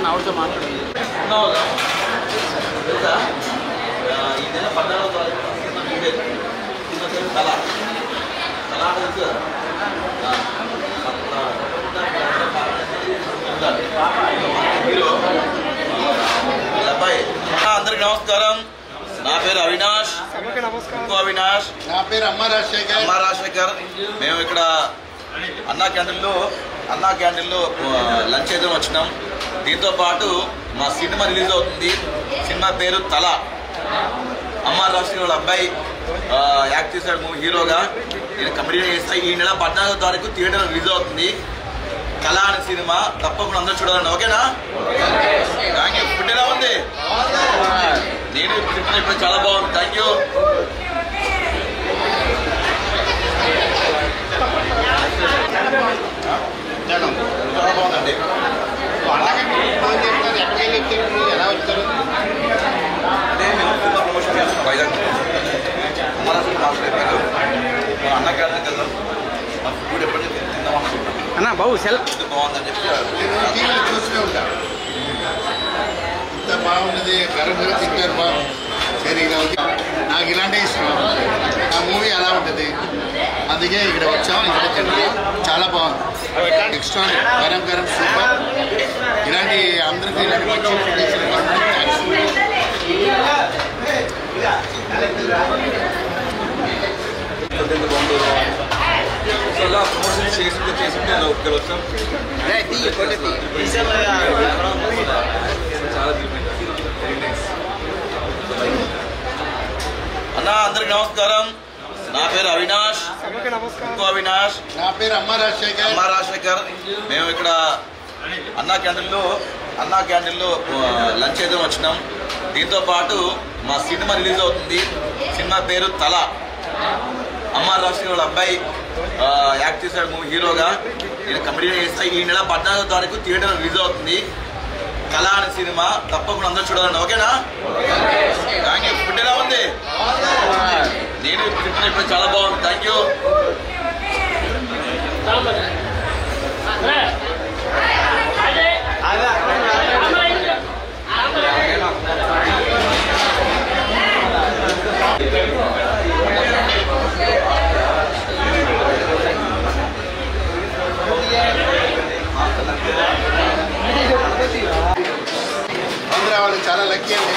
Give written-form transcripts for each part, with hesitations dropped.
ఆవిడతో మాట్లాడండి. ఈ నెల 14వ తారీఖు కళ హీరో అబ్బాయి. అందరికి నమస్కారం. నా పేరు అవినాష్. ఇంకో అవినాష్. నా పేరు అమ్మ రాజశేఖర్. మేము ఇక్కడ అన్నా క్యాంటీన్లో లంచ్ చేద్దాం వచ్చినాం. దీంతో పాటు మా సినిమా రిలీజ్ అవుతుంది. సినిమా పేరు తల. అమ్మ రాజశేఖర్ వాళ్ళ అబ్బాయి యాక్ట్ చేశాడు మూవీ హీరోగా. నేను కమెడీగా చేస్తా. ఈ నెల 14వ తారీఖు థియేటర్ రిలీజ్ అవుతుంది. కళ అనే సినిమా తప్పకుండా అందరూ చూడాలండి. ఓకేనా? Thank you. ఫుడ్ ఎలా ఉంది? నేను ఇప్పుడు చాలా బాగుంది. Thank you. చాలా బాగుందండి. ఎలా వచ్చారు? అదే మేము సినిమా ప్రమోషన్ చేస్తాం వైజాగ్. అన్న క్యాంటీన్ కదా మా ఫుడ్ ఎప్పటికీ తిందాం అనుకుంటాం. అన్న బాబు సెల్ బాగుందని చెప్పి టీవీలో చూస్తూనే ఉంటాం. ఇంత బాగుంటుంది. గరం తింటారు బాగుంది. సరే ఇలా నాకు ఇలాంటి ఇష్టం. ఆ మూవీ ఎలా ఉంటుంది, అందుకే ఇక్కడ వచ్చాం. ఇక్కడ తింటే చాలా బాగుంది. Extra garam super. ఇలాంటి అందరికీ ఇలాంటి మంచి ప్రమోషన్ చేసుకుంటే ఇక్కడ వచ్చాం. చాలా అన్న అందరికి నమస్కారం. నా పేరు అవినాష్. ఇంకో అవినాష్. నా పేరు అమ్మ రాజశేఖర్. మేము ఇక్కడ అన్నా క్యాంటీన్లో లంచ్ చేద్దాం వచ్చినాం. దీంతో పాటు మా సినిమా రిలీజ్ అవుతుంది. సినిమా పేరు తల. అమ్మ రాజశేఖర్ వాళ్ళ అబ్బాయి యాక్ట్ చేశాడు మూవీ హీరోగా. నేను కమెడీగా చేస్తా. ఈ నెల 14వ తారీఖు థియేటర్ రిలీజ్ అవుతుంది. కళ అనే సినిమా తప్పకుండా అందరూ చూడాలండి. ఓకేనా? Thank you. ఫుడ్ ఎలా ఉంది? నేను ఇప్పుడు చాలా బాగుంది. Thank you. ఆంధ్ర వాళ్ళు చాలా లక్కీ అండి.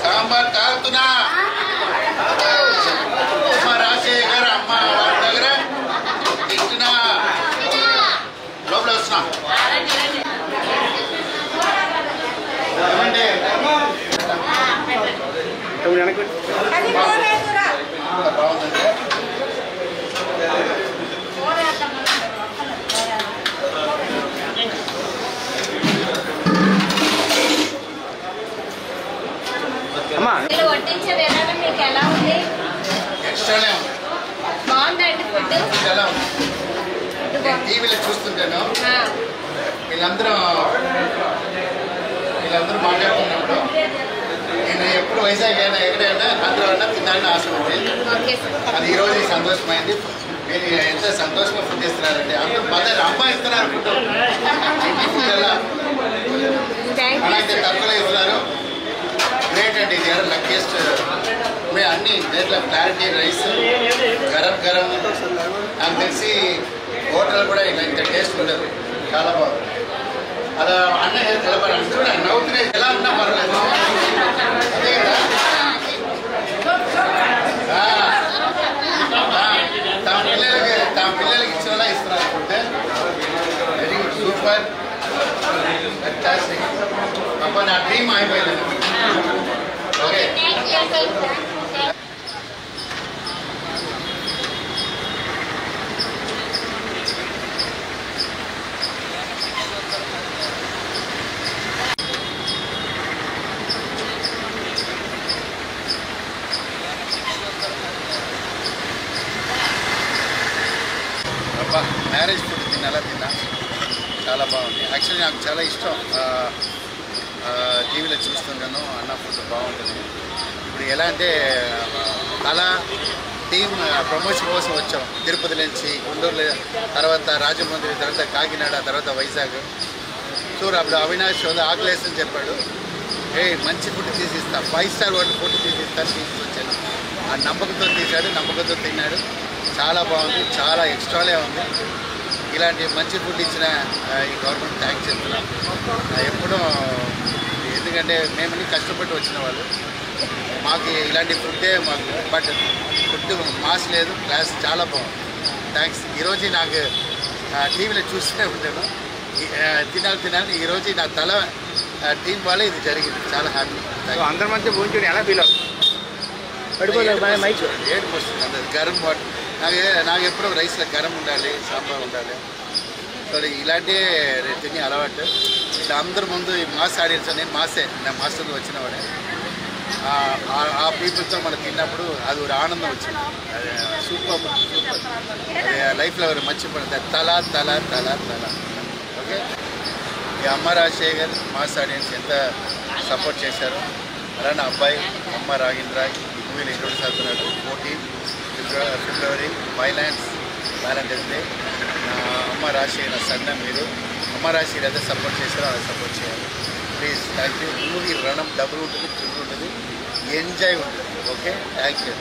సాంబార్ కాలుతున్నా. అమ్మ రాజశేఖర్ అమ్మ వాళ్ళ దగ్గర తింటున్నా. లోపల వస్తున్నా. ఏమండి బాగుందండి. వడ్డించే విధానం మీకు ఎలా ఉంది? ఎక్స్ట్రానే ఉంది. బాగుందండి ఫుడ్. ఎలా ఉంది? టీవీలో చూస్తుంటాను. వీళ్ళందరూ మాట్లాడుతున్నప్పుడు నేను ఎప్పుడు వైజాగ్ అయినా ఎక్కడైనా ఆంధ్ర అయినా తినాలని ఆశ ఉంది. అది ఈరోజు సంతోషమైంది. మీరు ఎంత సంతోషంగా ఫుడ్ ఇస్తున్నారండి. అందరూ మదర్ అమ్మ ఇస్తున్నారు ఫుడ్. ఫుడ్ ఎలా అయితే తక్కువలో ఇస్తున్నారు. గ్రేట్ అండి. ఇది ఎవరు లక్కీయెస్ట్. మేము అన్ని దేంట్లో క్లారిటీ రైస్ గరం నాకు తెలిసి హోటల్ కూడా ఇలా ఇంత టేస్ట్ ఉండదు. చాలా బాగుంది. అలా అన్న నిలబడాలి. చూడండి నవ్వుతున్నాయి. ఎలా ఉన్నా పర్వాలేదు. అదే కదా తమ పిల్లలకి ఇచ్చేలా ఇస్తున్నారు food. Very good. Super. Fantastic. అబ్బా నా డ్రీమ్ అయిపోయింది. ఓకే. మ్యారేజ్ ఫుడ్ తిన్నా చాలా బాగుంది. యాక్చువల్లీ నాకు చాలా ఇష్టం టీవీలో చూస్తున్నాను. అన్న ఫుడ్ బాగుంటుంది. ఇప్పుడు ఎలా అంటే అలా టీం ప్రమోషన్ కోసం వచ్చాం. తిరుపతి నుంచి, గుంటూరులో, తర్వాత రాజమండ్రి, తర్వాత కాకినాడ, తర్వాత వైజాగ్. చూడు అప్పుడు అవినాష్ ఆకలేస్ అని చెప్పాడు. మంచి ఫుడ్ తీసిస్తా, 5 స్టార్ హోటల్ ఫుడ్ తీసిస్తాను తీసుకొచ్చాను. ఆ నమ్మకంతో తీశాడు, నమ్మకంతో తిన్నాడు. చాలా బాగుంది, చాలా ఎక్స్ట్రాలే ఉంది. ఇలాంటి మంచి ఫుడ్ ఇచ్చిన ఈ గవర్నమెంట్ థ్యాంక్స్ చెప్తున్నాం. ఎప్పుడూ ఎందుకంటే మేము కష్టపడి వచ్చిన వాళ్ళు, మాకు ఇలాంటి ఫుడ్డే మాకు. బట్ ఫుడ్ మాస్ లేదు, క్లాస్ చాలా బాగుంది. థ్యాంక్స్. ఈరోజు నాకు టీవీలో చూస్తూనే ఉంటాను, తినాలి. ఈరోజు నా తల టీం వల్ల ఇది జరిగింది. చాలా హ్యాపీ. అందరి మధ్య భోజనం ఎలా ఫీల్ అవుతుంది? ఏడుపు వస్తుంది. అందరు గరం వాటర్. నాకు ఎప్పుడూ రైస్లో గరం ఉండాలి, సాంబార్ ఉండాలి. సో ఇలాంటి తిని అలవాటు. ఇట్లా అందరి ముందు ఈ మాస్ ఆడియన్స్. నేను నా మాస్టర్తో వచ్చినవాడే. ఆ పీపుల్తో మనం తిన్నప్పుడు అది ఒక ఆనందం వచ్చింది. అది సూపర్. అది లైఫ్లో మర్చిపోతుంది. తల తల తల తల. ఓకే. ఈ అమ్మ రాజశేఖర్ మాస్ ఆడియన్స్ ఎంత సపోర్ట్ చేశారు. అలా నా అబ్బాయి అమ్మ రాగేంద్ర ఈ మూవీలో ఇంట్రొడ్యూస్ అవుతున్నాడు. 14 ఫిబ్రవరి వ్యాలంటైన్స్ డే. నా అమ్మ రాజశేఖర్ సన్న మీరు అమ్మ రాజశేఖర్ ఎంత సపోర్ట్ చేశారో అలా సపోర్ట్ చేయాలి. ప్లీజ్. Thank you. మూవీ రణం డబుల్ ఉంటుంది, ట్రిపుల్ ఉంటుంది, ఎంజాయ్ ఉంటుంది. ఓకే. Thank you.